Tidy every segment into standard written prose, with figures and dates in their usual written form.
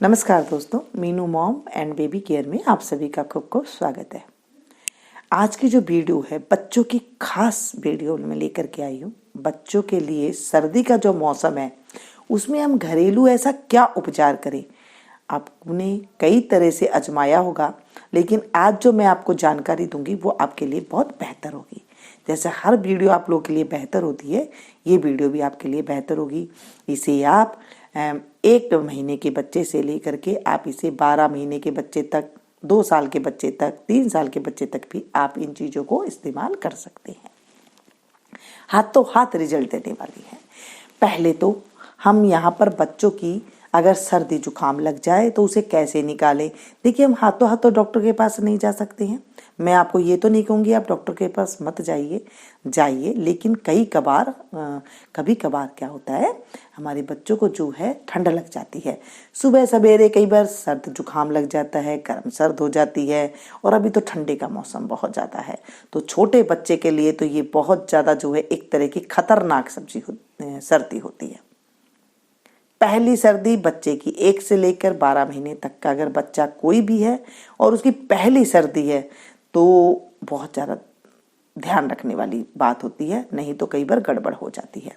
नमस्कार दोस्तों, Meenu mom and baby care में आप सभी का खूब खूब स्वागत है। आज की जो वीडियो है बच्चों की खास वीडियो में लेकर के आई हूँ। बच्चों के लिए सर्दी का जो मौसम है उसमें हम घरेलू ऐसा क्या उपचार करें। आपने कई तरह से आजमाया होगा, लेकिन आज जो मैं आपको जानकारी दूंगी वो आपके लिए बहुत बेहतर होगी। जैसे हर वीडियो आप लोगों के लिए बेहतर होती है, ये वीडियो भी आपके लिए बेहतर होगी। इसे आप 1 महीने के बच्चे से लेकर के आप इसे 12 महीने के बच्चे तक, 2 साल के बच्चे तक, 3 साल के बच्चे तक भी आप इन चीज़ों को इस्तेमाल कर सकते हैं। हाथों हाथ रिजल्ट देने वाली है। पहले तो हम यहाँ पर बच्चों की अगर सर्दी जुकाम लग जाए तो उसे कैसे निकालें। देखिए, हम हाथों हाथों डॉक्टर के पास नहीं जा सकते हैं। मैं आपको ये तो नहीं कहूँगी आप डॉक्टर के पास मत जाइए, लेकिन कभी कभार क्या होता है, हमारे बच्चों को जो है ठंड लग जाती है। सुबह सवेरे कई बार सर्द जुकाम लग जाता है, गर्म सर्द हो जाती है, और अभी तो ठंडे का मौसम बहुत ज़्यादा है। तो छोटे बच्चे के लिए तो ये बहुत ज़्यादा जो है एक तरह की खतरनाक सर्दी होती है। पहली सर्दी बच्चे की 1 से लेकर 12 महीने तक का अगर बच्चा कोई भी है और उसकी पहली सर्दी है तो बहुत ज़्यादा ध्यान रखने वाली बात होती है, नहीं तो कई बार गड़बड़ हो जाती है।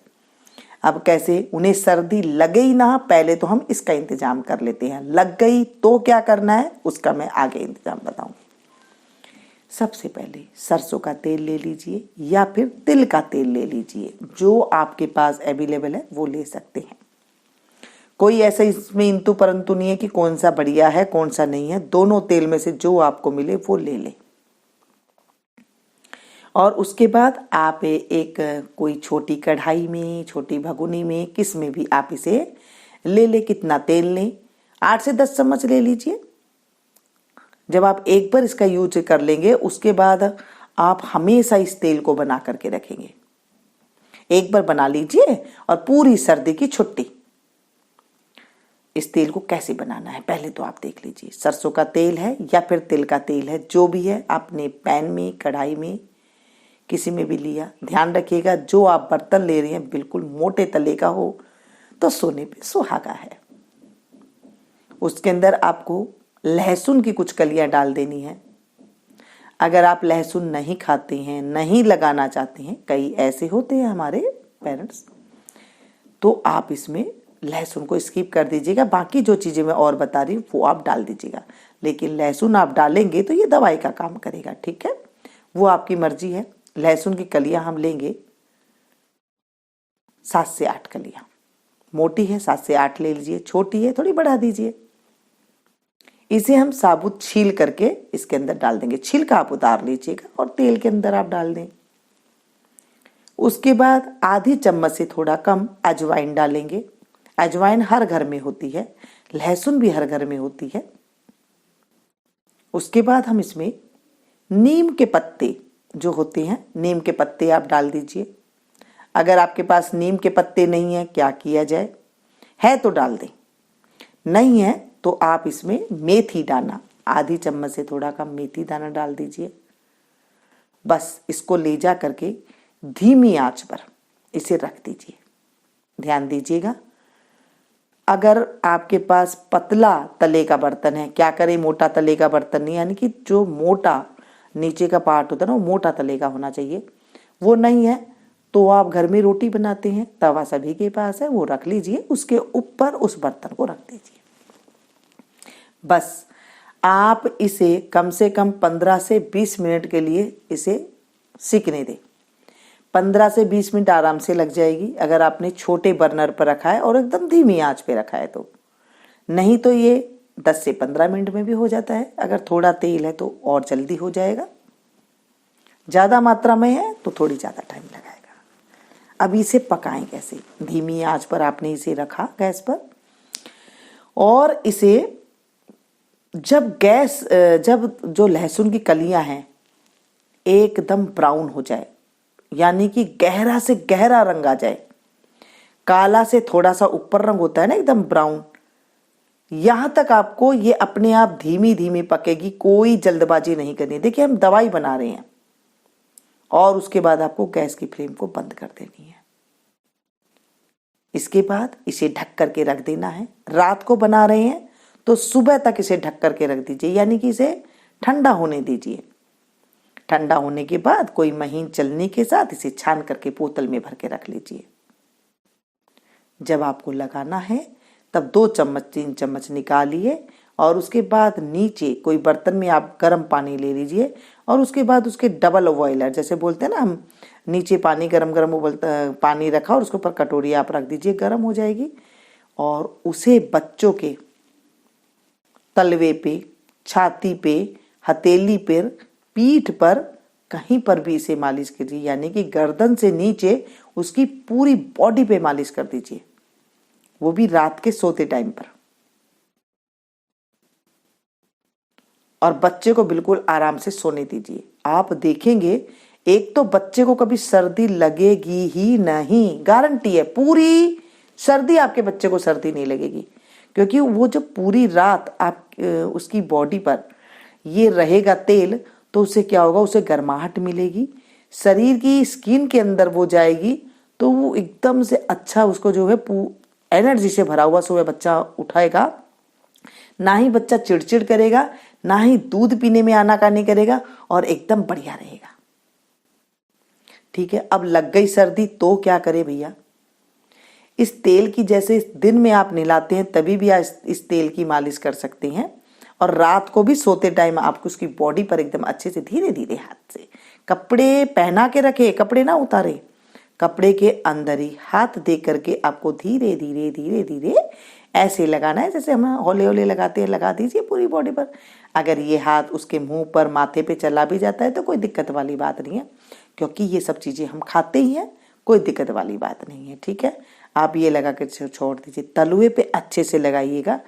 अब कैसे, उन्हें सर्दी लगे ही ना, पहले तो हम इसका इंतजाम कर लेते हैं। लग गई तो क्या करना है उसका मैं आगे इंतजाम बताऊंगी। सबसे पहले सरसों का तेल ले लीजिए या फिर तिल का तेल ले लीजिए, जो आपके पास अवेलेबल है वो ले सकते हैं। कोई ऐसा इसमें इंतु परंतु नहीं है कि कौन सा बढ़िया है कौन सा नहीं है। दोनों तेल में से जो आपको मिले वो ले लें। और उसके बाद आप एक कोई छोटी कढ़ाई में, छोटी भगोनी में, किस में भी आप इसे ले ले। कितना तेल लें, 8 से 10 चम्मच ले लीजिए। जब आप एक बार इसका यूज कर लेंगे उसके बाद आप हमेशा इस तेल को बना करके रखेंगे। एक बार बना लीजिए और पूरी सर्दी की छुट्टी। इस तेल को कैसे बनाना है पहले तो आप देख लीजिए। सरसों का तेल है या फिर तिल का तेल है, जो भी है, आपने पैन में, कढ़ाई में, किसी में भी लिया। ध्यान रखिएगा जो आप बर्तन ले रहे हैं बिल्कुल मोटे तले का हो तो सोने पे सुहागा है। उसके अंदर आपको लहसुन की कुछ कलियां डाल देनी है। अगर आप लहसुन नहीं खाते हैं, नहीं लगाना चाहते हैं, कई ऐसे होते हैं हमारे पेरेंट्स, तो आप इसमें लहसुन को स्किप कर दीजिएगा। बाकी जो चीज़ें मैं और बता रही हूँ वो आप डाल दीजिएगा, लेकिन लहसुन आप डालेंगे तो ये दवाई का काम करेगा, ठीक है, वो आपकी मर्जी है। लहसुन की कलियां हम लेंगे 7 से 8 कलियां। मोटी है 7 से 8 ले लीजिए, छोटी है थोड़ी बढ़ा दीजिए। इसे हम साबुत छील करके इसके अंदर डाल देंगे। छिलका आप उतार लीजिएगा और तेल के अंदर आप डाल दें। उसके बाद आधी चम्मच से थोड़ा कम अजवाइन डालेंगे। अजवाइन हर घर में होती है, लहसुन भी हर घर में होती है। उसके बाद हम इसमें नीम के पत्ते जो होते हैं, नीम के पत्ते आप डाल दीजिए। अगर आपके पास नीम के पत्ते नहीं है, क्या किया जाए, है तो डाल दें, नहीं है तो आप इसमें मेथी दाना, आधी चम्मच से थोड़ा कम मेथी दाना डाल दीजिए। बस इसको ले जा करके धीमी आंच पर इसे रख दीजिए। ध्यान दीजिएगा, अगर आपके पास पतला तले का बर्तन है, क्या करें, मोटा तले का बर्तन नहीं, यानी कि जो मोटा नीचे का पार्ट होता है ना वो मोटा तले का होना चाहिए, वो नहीं है तो आप घर में रोटी बनाते हैं, तवा सभी के पास है, वो रख लीजिए, उसके ऊपर उस बर्तन को रख दीजिए। बस आप इसे कम से कम 15 से 20 मिनट के लिए इसे सिकने दें। 15 से 20 मिनट आराम से लग जाएगी अगर आपने छोटे बर्नर पर रखा है और एकदम धीमी आंच पे रखा है तो। नहीं तो ये 10 से 15 मिनट में भी हो जाता है। अगर थोड़ा तेल है तो और जल्दी हो जाएगा, ज़्यादा मात्रा में है तो थोड़ी ज़्यादा टाइम लगाएगा। अब इसे पकाएं कैसे, धीमी आंच पर आपने इसे रखा गैस पर, और इसे जब जो लहसुन की कलियां हैं एकदम ब्राउन हो जाए, यानी कि गहरा से गहरा रंग आ जाए, काला से थोड़ा सा ऊपर रंग होता है ना एकदम ब्राउन, यहां तक आपको ये अपने आप धीमी धीमी पकेगी, कोई जल्दबाजी नहीं करनी है। देखिए हम दवाई बना रहे हैं, और उसके बाद आपको गैस की फ्लेम को बंद कर देनी है। इसके बाद इसे ढक करके रख देना है। रात को बना रहे हैं तो सुबह तक इसे ढक करके रख दीजिए, यानी कि इसे ठंडा होने दीजिए। ठंडा होने के बाद कोई महीन चलनी के साथ इसे छान करके बोतल में भर के रख लीजिए। जब आपको लगाना है तब 2 चम्मच 3 चम्मच निकालिए और उसके बाद नीचे कोई बर्तन में आप गर्म पानी ले लीजिए और उसके बाद उसके डबल बॉयलर, जैसे बोलते हैं ना हम, नीचे पानी गरम गरम उबलता पानी रखा और उसके ऊपर कटोरी आप रख दीजिए, गर्म हो जाएगी। और उसे बच्चों के तलवे पे, छाती पे, हथेली पर, पीठ पर, कहीं पर भी इसे मालिश कीजिए, यानी कि गर्दन से नीचे उसकी पूरी बॉडी पे मालिश कर दीजिए, वो भी रात के सोते टाइम पर। और बच्चे को बिल्कुल आराम से सोने दीजिए। आप देखेंगे एक तो बच्चे को कभी सर्दी लगेगी ही नहीं, गारंटी है, पूरी सर्दी आपके बच्चे को सर्दी नहीं लगेगी, क्योंकि वो जो पूरी रात आप उसकी बॉडी पर ये रहेगा तेल, तो उससे क्या होगा, उसे गर्माहट मिलेगी, शरीर की स्किन के अंदर वो जाएगी, तो वो एकदम से अच्छा उसको जो है एनर्जी से भरा हुआ सुबह बच्चा उठाएगा। ना ही बच्चा चिड़चिड़ करेगा, ना ही दूध पीने में आनाकानी करेगा और एकदम बढ़िया रहेगा। ठीक है, अब लग गई सर्दी तो क्या करे भैया, इस तेल की, जैसे इस दिन में आप नहलाते हैं तभी भी आप इस तेल की मालिश कर सकते हैं, और रात को भी सोते टाइम आपको उसकी बॉडी पर एकदम अच्छे से धीरे धीरे हाथ से, कपड़े पहना के रखे, कपड़े ना उतारे, कपड़े के अंदर ही हाथ दे करके आपको धीरे धीरे धीरे धीरे ऐसे लगाना है, जैसे हम हौले हौले लगाते हैं, लगा दीजिए पूरी बॉडी पर। अगर ये हाथ उसके मुंह पर, माथे पे चला भी जाता है तो कोई दिक्कत वाली बात नहीं है, क्योंकि ये सब चीजें हम खाते ही हैं, कोई दिक्कत वाली बात नहीं है। ठीक है, आप ये लगा कर छोड़ दीजिए, तलुए पे अच्छे से लगाइएगा।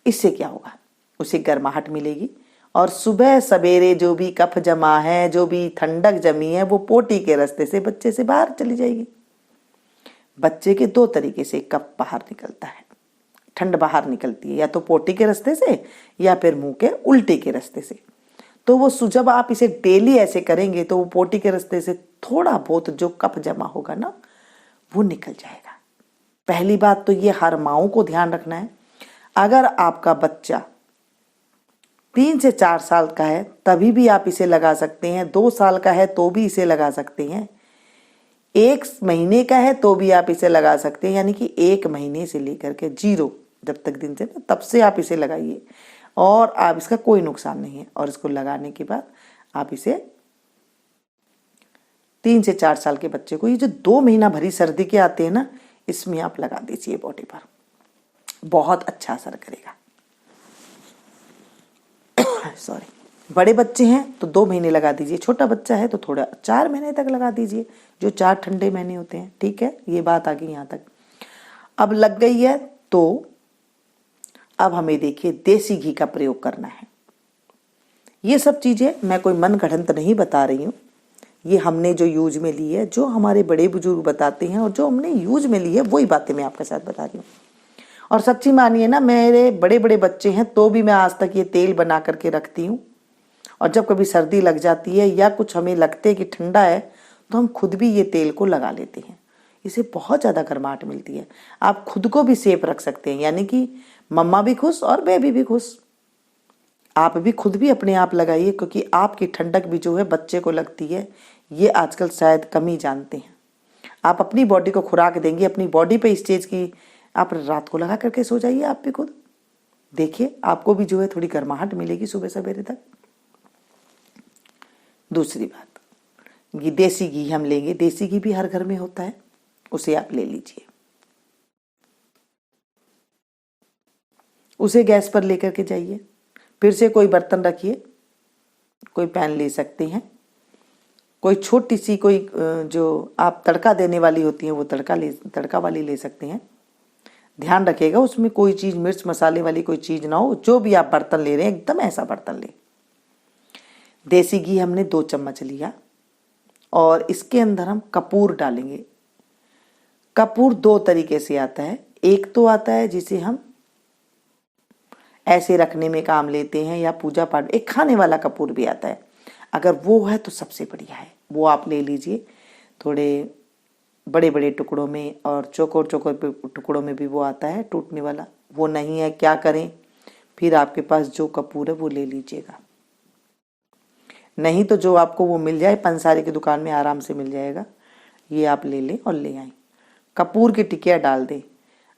इससे क्या होगा, उसे गर्माहट मिलेगी और सुबह सवेरे जो भी कफ जमा है, जो भी ठंडक जमी है, वो पोटी के रास्ते से बच्चे से बाहर चली जाएगी। बच्चे के 2 तरीके से कफ बाहर निकलता है, ठंड बाहर निकलती है, या तो पोटी के रास्ते से या फिर मुंह के उल्टे के रास्ते से। तो वो जब आप इसे डेली ऐसे करेंगे तो वो पोटी के रास्ते से थोड़ा बहुत जो कफ जमा होगा ना, वो निकल जाएगा। पहली बात तो ये हर माओं को ध्यान रखना है, अगर आपका बच्चा 3 से 4 साल का है तभी भी आप इसे लगा सकते हैं, 2 साल का है तो भी इसे लगा सकते हैं, 1 महीने का है तो भी आप इसे लगा सकते हैं, यानी कि 1 महीने से लेकर के 0 जब तक दिन से, तब से आप इसे लगाइए और आप इसका कोई नुकसान नहीं है। और इसको लगाने के बाद आप इसे 3 से 4 साल के बच्चे को, ये जो 2 महीना भरी सर्दी के आते हैं ना, इसमें आप लगा दीजिए बॉडी पर, बहुत अच्छा असर करेगा। सॉरी, बड़े बच्चे हैं तो 2 महीने लगा दीजिए, छोटा बच्चा है तो थोड़ा 4 महीने तक लगा दीजिए, जो 4 ठंडे महीने होते हैं। ठीक है, ये बात आ गई यहाँ तक। अब लग गई है तो अब हमें देखिए देसी घी का प्रयोग करना है। ये सब चीजें मैं कोई मन गढ़ंत नहीं बता रही हूँ, ये हमने जो यूज में ली है, जो हमारे बड़े बुजुर्ग बताते हैं और जो हमने यूज में ली है, वही बातें मैं आपके साथ बता रही हूँ। और सच्ची मानिए ना, मेरे बड़े बड़े बच्चे हैं तो भी मैं आज तक ये तेल बना करके रखती हूँ, और जब कभी सर्दी लग जाती है या कुछ हमें लगते है कि ठंडा है तो हम खुद भी ये तेल को लगा लेते हैं। इसे बहुत ज़्यादा गर्माहट मिलती है, आप खुद को भी सेफ रख सकते हैं, यानी कि मम्मा भी खुश और बेबी भी खुश। आप भी खुद भी अपने आप लगाइए, क्योंकि आपकी ठंडक भी जो है बच्चे को लगती है, ये आजकल शायद कम ही जानते हैं। आप अपनी बॉडी को खुराक देंगे, अपनी बॉडी पे इस चीज़ की, आप रात को लगा करके सो जाइए, आप भी खुद देखिए, आपको भी जो है थोड़ी गर्माहट मिलेगी सुबह सवेरे तक। दूसरी बात, घी, देसी घी हम लेंगे, देसी घी भी हर घर में होता है, उसे आप ले लीजिए, उसे गैस पर लेकर के जाइए, फिर से कोई बर्तन रखिए, कोई पैन ले सकते हैं, कोई छोटी सी कोई जो आप तड़का देने वाली होती है वो तड़का वाली ले सकते हैं। ध्यान रखिएगा उसमें कोई चीज मिर्च मसाले वाली कोई चीज ना हो, जो भी आप बर्तन ले रहे हैं एकदम ऐसा बर्तन ले। देसी घी हमने 2 चम्मच लिया और इसके अंदर हम कपूर डालेंगे। कपूर 2 तरीके से आता है, एक तो आता है जिसे हम ऐसे रखने में काम लेते हैं या पूजा पाठ, एक खाने वाला कपूर भी आता है, अगर वो है तो सबसे बढ़िया है, वो आप ले लीजिए, थोड़े बड़े बड़े टुकड़ों में और चौकोर टुकड़ों में भी वो आता है टूटने वाला। वो नहीं है, क्या करें, फिर आपके पास जो कपूर है वो ले लीजिएगा, नहीं तो जो आपको वो मिल जाए पंसारी की दुकान में आराम से मिल जाएगा, ये आप ले लें और ले आए। कपूर की टिकिया डाल दें।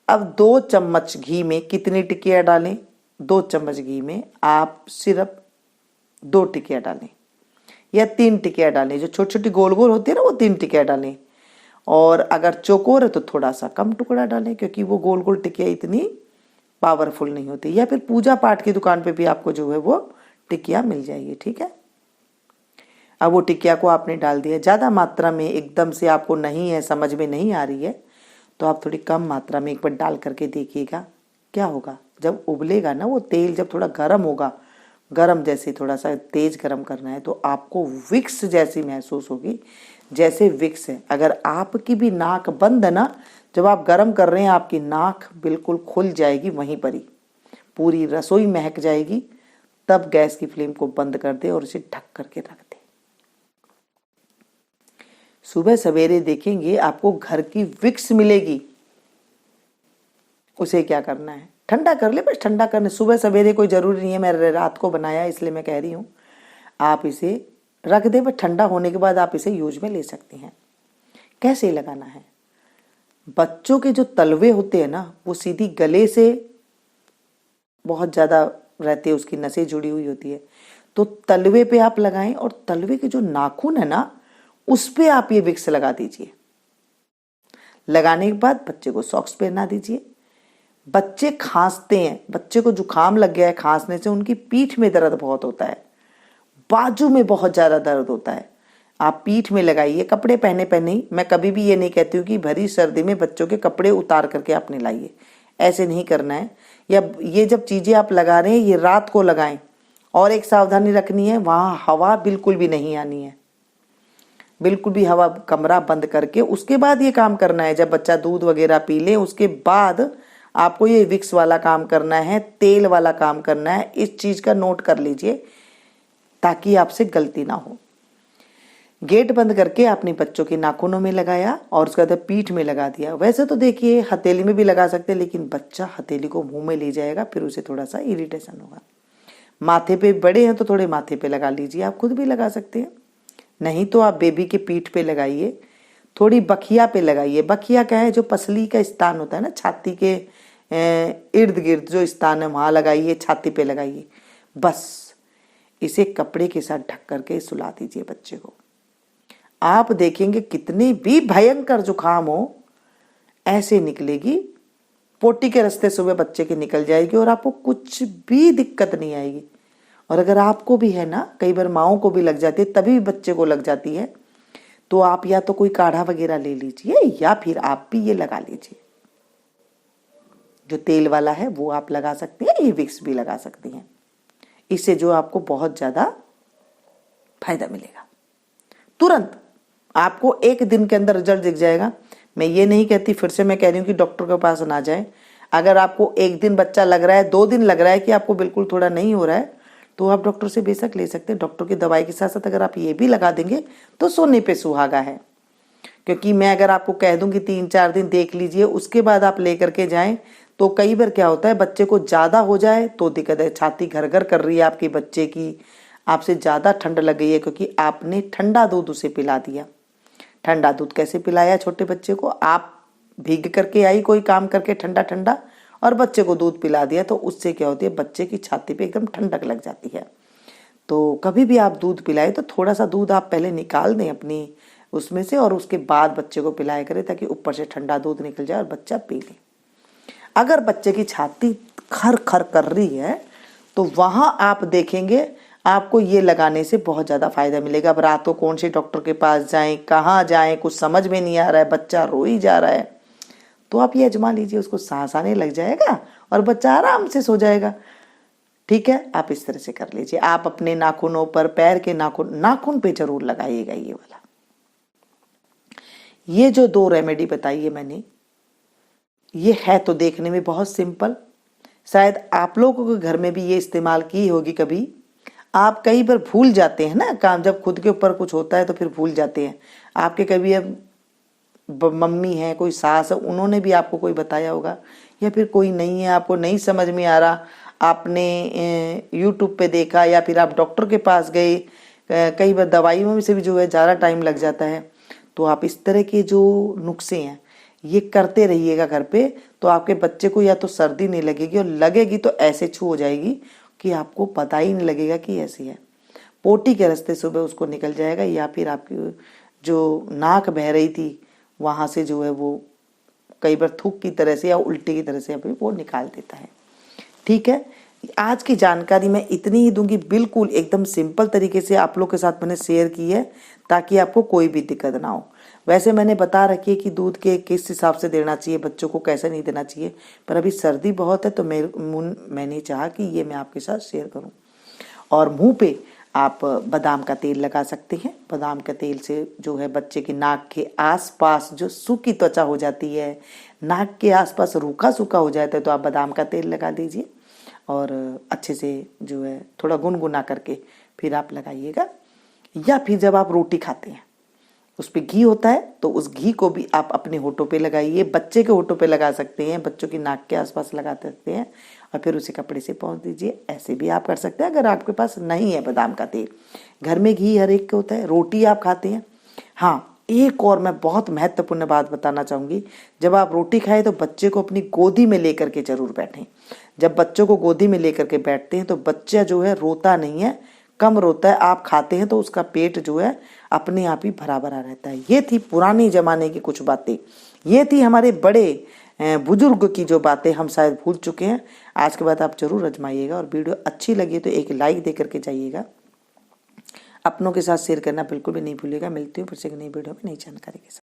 अब 2 चम्मच घी में कितनी टिकिया डालें? 2 चम्मच घी में आप सिर्फ 2 टिकिया डालें या 3 टिकिया डालें। जो छोटी छोटी गोल गोल होती है ना, वो 3 टिकिया डालें। और अगर चौकोर है तो थोड़ा सा कम टुकड़ा डालें, क्योंकि वो गोल गोल टिकिया इतनी पावरफुल नहीं होती। या फिर पूजा पाठ की दुकान पे भी आपको जो है वो टिकिया मिल जाएगी, ठीक है। अब वो टिकिया को आपने डाल दिया। ज़्यादा मात्रा में एकदम से आपको नहीं है, समझ में नहीं आ रही है, तो आप थोड़ी कम मात्रा में एक बार डाल करके देखिएगा। क्या होगा, जब उबलेगा ना वो तेल, जब थोड़ा गर्म होगा, गरम जैसे थोड़ा सा तेज गरम करना है, तो आपको विक्स जैसी महसूस होगी, जैसे विक्स है। अगर आपकी भी नाक बंद है ना, जब आप गरम कर रहे हैं, आपकी नाक बिल्कुल खुल जाएगी, वहीं पर ही पूरी रसोई महक जाएगी। तब गैस की फ्लेम को बंद कर दे और इसे ढक करके रख दे। सुबह सवेरे देखेंगे आपको घर की विक्स मिलेगी। उसे क्या करना है, ठंडा कर ले, बस ठंडा करने। सुबह सवेरे कोई जरूरी नहीं है, मैं रात को बनाया इसलिए मैं कह रही हूँ। आप इसे रख दे, बस ठंडा होने के बाद आप इसे यूज में ले सकते हैं। कैसे लगाना है? बच्चों के जो तलवे होते हैं ना, वो सीधी गले से बहुत ज्यादा रहते हैं, उसकी नसें जुड़ी हुई होती है, तो तलवे पे आप लगाएं। और तलवे के जो नाखून है ना, उस पे आप ये विक्स लगा दीजिए। लगाने के बाद बच्चे को सॉक्स पहना दीजिए। बच्चे खांसते हैं, बच्चे को जुकाम लग गया है, खांसने से उनकी पीठ में दर्द बहुत होता है, बाजू में बहुत ज्यादा दर्द होता है। आप पीठ में लगाइए, कपड़े पहने पहने ही। मैं कभी भी ये नहीं कहती हूँ कि भरी सर्दी में बच्चों के कपड़े उतार करके आप नहलाइए, ऐसे नहीं करना है। या ये जब चीजें आप लगा रहे हैं, ये रात को लगाएं। और एक सावधानी रखनी है, वहां हवा बिल्कुल भी नहीं आनी है, बिल्कुल भी हवा, कमरा बंद करके उसके बाद ये काम करना है। जब बच्चा दूध वगैरह पी ले, उसके बाद आपको ये विक्स वाला काम करना है, तेल वाला काम करना है। इस चीज का नोट कर लीजिए ताकि आपसे गलती ना हो। गेट बंद करके आपने बच्चों के नाखूनों में लगाया और उसके बाद पीठ में लगा दिया। वैसे तो देखिए हथेली में भी लगा सकते हैं, लेकिन बच्चा हथेली को मुंह में ले जाएगा, फिर उसे थोड़ा सा इरिटेशन होगा। माथे पे बड़े हैं तो थोड़े माथे पे लगा लीजिए, आप खुद भी लगा सकते हैं। नहीं तो आप बेबी के पीठ पे लगाइए, थोड़ी बखिया पे लगाइए। बखिया क्या है, जो पसली का स्थान होता है ना, छाती के इर्द गिर्द जो स्थान है वहां लगाइए, छाती पे लगाइए। बस इसे कपड़े के साथ ढक करके सुला दीजिए बच्चे को। आप देखेंगे कितनी भी भयंकर जुकाम हो, ऐसे निकलेगी, पोटी के रास्ते सुबह बच्चे के निकल जाएगी और आपको कुछ भी दिक्कत नहीं आएगी। और अगर आपको भी है ना, कई बार माओं को भी लग जाती है, तभी बच्चे को लग जाती है, तो आप या तो कोई काढ़ा वगैरह ले लीजिए या फिर आप भी ये लगा लीजिए। जो तेल वाला है वो आप लगा सकते हैं, ये विक्स भी लगा सकती हैं। इससे जो आपको बहुत ज्यादा फायदा मिलेगा। तुरंत आपको 1 दिन के अंदर रिजल्ट दिख जाएगा। मैं ये नहीं कहती, फिर से मैं कह रही हूँ कि डॉक्टर के पास ना जाए। अगर आपको 1 दिन बच्चा लग रहा है, 2 दिन लग रहा है कि आपको बिल्कुल थोड़ा नहीं हो रहा है, तो आप डॉक्टर से बेशक ले सकते हैं। डॉक्टर की दवाई के साथ साथ अगर आप ये भी लगा देंगे तो सोने पे सुहागा है। क्योंकि मैं अगर आपको कह दूं कि 3-4 दिन देख लीजिए, उसके बाद आप लेकर के जाएं, तो कई बार क्या होता है, बच्चे को ज्यादा हो जाए तो दिक्कत है। छाती घर घर कर रही है आपके बच्चे की, आपसे ज्यादा ठंड लग गई है क्योंकि आपने ठंडा दूध उसे पिला दिया। ठंडा दूध कैसे पिलाया छोटे बच्चे को? आप भीग करके आई कोई काम करके ठंडा ठंडा, और बच्चे को दूध पिला दिया, तो उससे क्या होती है, बच्चे की छाती पे एकदम ठंडक लग जाती है। तो कभी भी आप दूध पिलाए तो थोड़ा सा दूध आप पहले निकाल दें अपनी उसमें से, और उसके बाद बच्चे को पिलाया करें, ताकि ऊपर से ठंडा दूध निकल जाए और बच्चा पी ले। अगर बच्चे की छाती खर खर कर रही है तो वहां आप देखेंगे आपको ये लगाने से बहुत ज्यादा फायदा मिलेगा। अब रात को कौन से डॉक्टर के पास जाएं, कहाँ जाएं, कुछ समझ में नहीं आ रहा है, बच्चा रो ही जा रहा है, तो आप ये आजमा लीजिए, उसको सांस आने लग जाएगा और बच्चा आराम से सो जाएगा। ठीक है, आप इस तरह से कर लीजिए। आप अपने नाखूनों पर, पैर के नाखून पे जरूर लगाइएगा ये वाला। ये जो 2 रेमेडी बताई है मैंने, ये है तो देखने में बहुत सिंपल, शायद आप लोगों के घर में भी ये इस्तेमाल की होगी कभी। आप कई बार भूल जाते हैं ना काम, जब खुद के ऊपर कुछ होता है तो फिर भूल जाते हैं। आपके कभी अब मम्मी है, कोई सास है, उन्होंने भी आपको कोई बताया होगा, या फिर कोई नहीं है, आपको नहीं समझ में आ रहा, आपने यूट्यूब पे देखा या फिर आप डॉक्टर के पास गए, कई बार दवाइयों में से भी जो है ज़्यादा टाइम लग जाता है, तो आप इस तरह के जो नुस्खे हैं ये करते रहिएगा घर पे, तो आपके बच्चे को या तो सर्दी नहीं लगेगी, और लगेगी तो ऐसे छू हो जाएगी कि आपको पता ही नहीं लगेगा कि ऐसी है। पोटी के रास्ते सुबह उसको निकल जाएगा, या फिर आपकी जो नाक बह रही थी वहाँ से जो है वो कई बार थूक की तरह से या उल्टी की तरह से अभी वो निकाल देता है। ठीक है, आज की जानकारी मैं इतनी ही दूंगी, बिल्कुल एकदम सिंपल तरीके से आप लोग के साथ मैंने शेयर की है ताकि आपको कोई भी दिक्कत ना हो। वैसे मैंने बता रखी है कि दूध के किस हिसाब से देना चाहिए, बच्चों को कैसे नहीं देना चाहिए, पर अभी सर्दी बहुत है तो मैंने चाहा कि ये मैं आपके साथ शेयर करूं। और मुंह पे आप बादाम का तेल लगा सकते हैं। बादाम का तेल से जो है बच्चे की नाक के आसपास जो सूखी त्वचा हो जाती है, नाक के आसपास रूखा सूखा हो जाता है, तो आप बादाम का तेल लगा दीजिए और अच्छे से जो है थोड़ा गुनगुना करके फिर आप लगाइएगा। या फिर जब आप रोटी खाते हैं उस पर घी होता है तो उस घी को भी आप अपने होठों पे लगाइए, बच्चे के होठों पे लगा सकते हैं, बच्चों की नाक के आसपास लगा सकते हैं और फिर उसे कपड़े से पोंछ दीजिए। ऐसे भी आप कर सकते हैं अगर आपके पास नहीं है बादाम का तेल। घर में घी हर एक के होता है। रोटी आप खाते हैं। हाँ, एक और मैं बहुत महत्वपूर्ण बात बताना चाहूँगी, जब आप रोटी खाएं तो बच्चे को अपनी गोदी में लेकर के जरूर बैठें। जब बच्चों को गोदी में लेकर के बैठते हैं तो बच्चा जो है रोता नहीं है, कम रोता है। आप खाते हैं तो उसका पेट जो है अपने आप ही भरा भरा रहता है। ये थी पुराने जमाने की कुछ बातें, ये थी हमारे बड़े बुजुर्ग की जो बातें हम शायद भूल चुके हैं। आज के बाद आप जरूर आजमाइएगा, और वीडियो अच्छी लगी तो एक लाइक दे करके जाइएगा। अपनों के साथ शेयर करना बिल्कुल भी नहीं भूलिएगा। मिलती हूँ फिर से एक नई वीडियो में नई जानकारी के साथ।